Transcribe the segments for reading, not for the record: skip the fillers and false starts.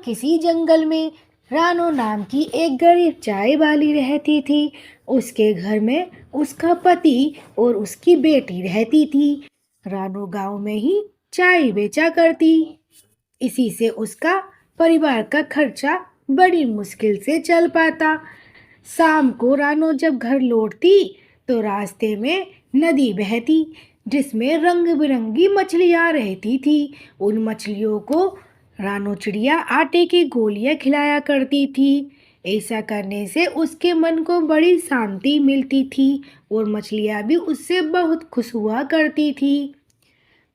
किसी जंगल में रानो नाम की एक गरीब चाय वाली रहती थी। उसके घर में उसका पति और उसकी बेटी रहती थी। रानो गांव में ही चाय बेचा करती। इसी से उसका परिवार का खर्चा बड़ी मुश्किल से चल पाता। शाम को रानो जब घर लौटती तो रास्ते में नदी बहती जिसमें रंग बिरंगी मछलियां रहती थी। उन मछलियों को रानो चिड़िया आटे की गोलियां खिलाया करती थी। ऐसा करने से उसके मन को बड़ी शांति मिलती थी और मछलियां भी उससे बहुत खुश हुआ करती थी।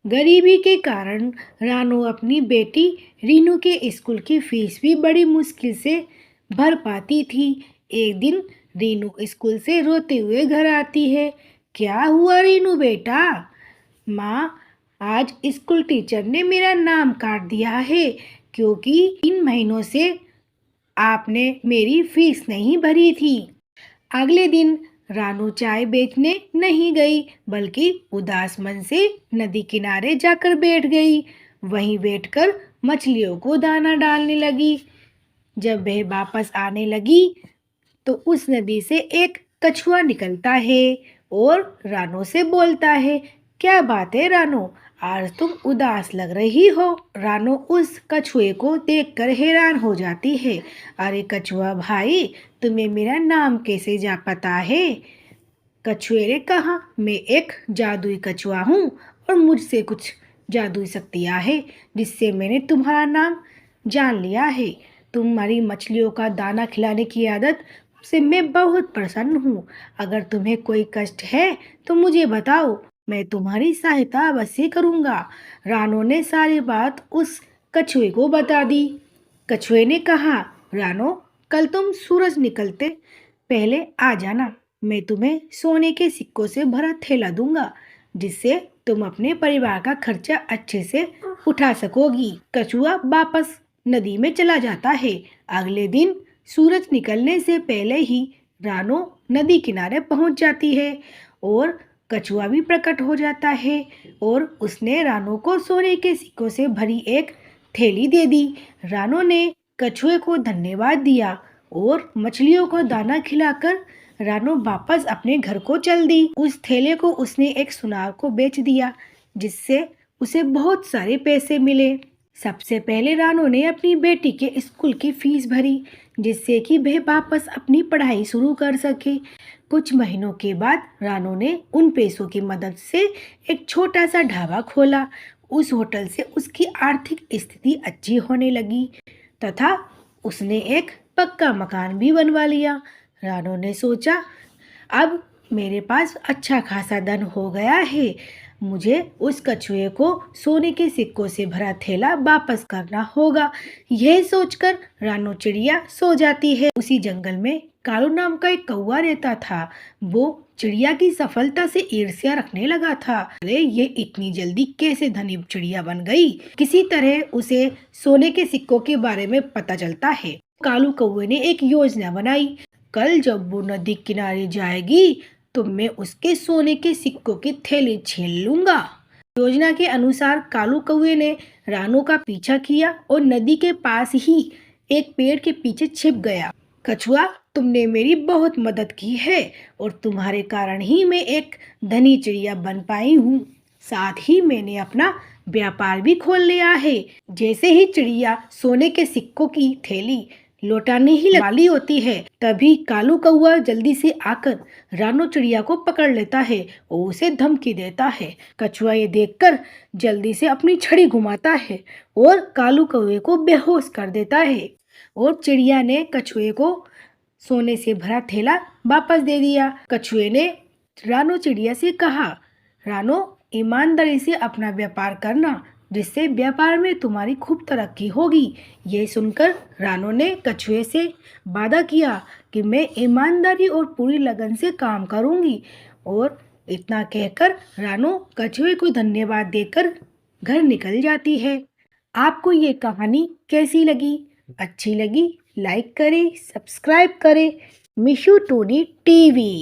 गरीबी के कारण रानो अपनी बेटी रीनू के स्कूल की फीस भी बड़ी मुश्किल से भर पाती थी। एक दिन रीनू स्कूल से रोते हुए घर आती है। क्या हुआ रीनू बेटा? माँ, आज स्कूल टीचर ने मेरा नाम काट दिया है क्योंकि 3 महीनों से आपने मेरी फीस नहीं भरी थी। अगले दिन रानू चाय बेचने नहीं गई बल्कि उदास मन से नदी किनारे जाकर बैठ गई। वहीं बैठकर मछलियों को दाना डालने लगी। जब वह वापस आने लगी तो उस नदी से एक कछुआ निकलता है और रानो से बोलता है, क्या बात है रानो, आज तुम उदास लग रही हो। रानो उस कछुए को देखकर हैरान हो जाती है। अरे कछुआ भाई, तुम्हें मेरा नाम कैसे जा पता है? कछुए ने कहा, मैं एक जादुई कछुआ हूँ और मुझसे कुछ जादुई शक्तियाँ हैं जिससे मैंने तुम्हारा नाम जान लिया है। तुम्हारी मछलियों का दाना खिलाने की आदत से मैं बहुत प्रसन्न हूँ। अगर तुम्हें कोई कष्ट है तो मुझे बताओ, मैं तुम्हारी सहायता अवश्य करूँगा। रानो ने सारी बात उस कछुए को बता दी। कछुए ने कहा, रानो, कल तुम सूरज निकलते पहले आ जाना। मैं तुम्हें सोने के सिक्कों से भरा थैला दूंगा जिससे तुम अपने परिवार का खर्चा अच्छे से उठा सकोगी। कछुआ वापस नदी में चला जाता है। अगले दिन सूरज निकलने से पहले ही रानो नदी किनारे पहुंच जाती है और कछुआ भी प्रकट हो जाता है और उसने रानो को सोने के सिक्कों से भरी एक थैली दे दी। रानो ने कछुए को धन्यवाद दिया और मछलियों को दाना खिलाकर रानो वापस अपने घर को चल दी। उस थैले को उसने एक सुनार को बेच दिया जिससे उसे बहुत सारे पैसे मिले। सबसे पहले रानो ने अपनी बेटी के स्कूल की फीस भरी जिससे कि वह वापस अपनी पढ़ाई शुरू कर सके। कुछ महीनों के बाद रानो ने उन पैसों की मदद से एक छोटा सा ढाबा खोला। उस होटल से उसकी आर्थिक स्थिति अच्छी होने लगी तथा उसने एक पक्का मकान भी बनवा लिया। रानो ने सोचा, अब मेरे पास अच्छा खासा धन हो गया है, मुझे उस कछुए को सोने के सिक्कों से भरा थैला वापस करना होगा। यह सोचकर रानो चिड़िया सो जाती है। उसी जंगल में कालू नाम का एक कौवा रहता था। वो चिड़िया की सफलता से ईर्ष्या रखने लगा था। अरे ये इतनी जल्दी कैसे धनी चिड़िया बन गई? किसी तरह उसे सोने के सिक्कों के बारे में पता चलता है। कालू कौवे ने एक योजना बनाई। कल जब वो नदी किनारे जाएगी तो मैं उसके सोने के सिक्कों की थैली छीन लूंगा। योजना के अनुसार कालू कौवे ने रानो का पीछा किया और नदी के पास ही एक पेड़ के पीछे छिप गया। कछुआ, तुमने मेरी बहुत मदद की है और तुम्हारे कारण ही मैं एक धनी चिड़िया बन पाई हूँ। साथ ही मैंने अपना व्यापार भी खोल लिया है। जैसे ही चिड़िया सोने के सिक्कों की थैली लौटाने ही वाली होती है तभी कालू कौवा जल्दी से आकर रानो चिड़िया को पकड़ लेता है और उसे धमकी देता है। कछुआ ये देखकर जल्दी से अपनी छड़ी घुमाता है और कालू कौवे को बेहोश कर देता है और चिड़िया ने कछुए को सोने से भरा थैला वापस दे दिया। कछुए ने रानो चिड़िया से कहा, रानो, ईमानदारी से अपना व्यापार करना जिससे व्यापार में तुम्हारी खूब तरक्की होगी। यह सुनकर रानो ने कछुए से वादा किया कि मैं ईमानदारी और पूरी लगन से काम करूंगी और इतना कहकर रानो कछुए को धन्यवाद देकर घर निकल जाती है। आपको ये कहानी कैसी लगी? अच्छी लगी? लाइक करें, सब्सक्राइब करें। Mishu Tony TV.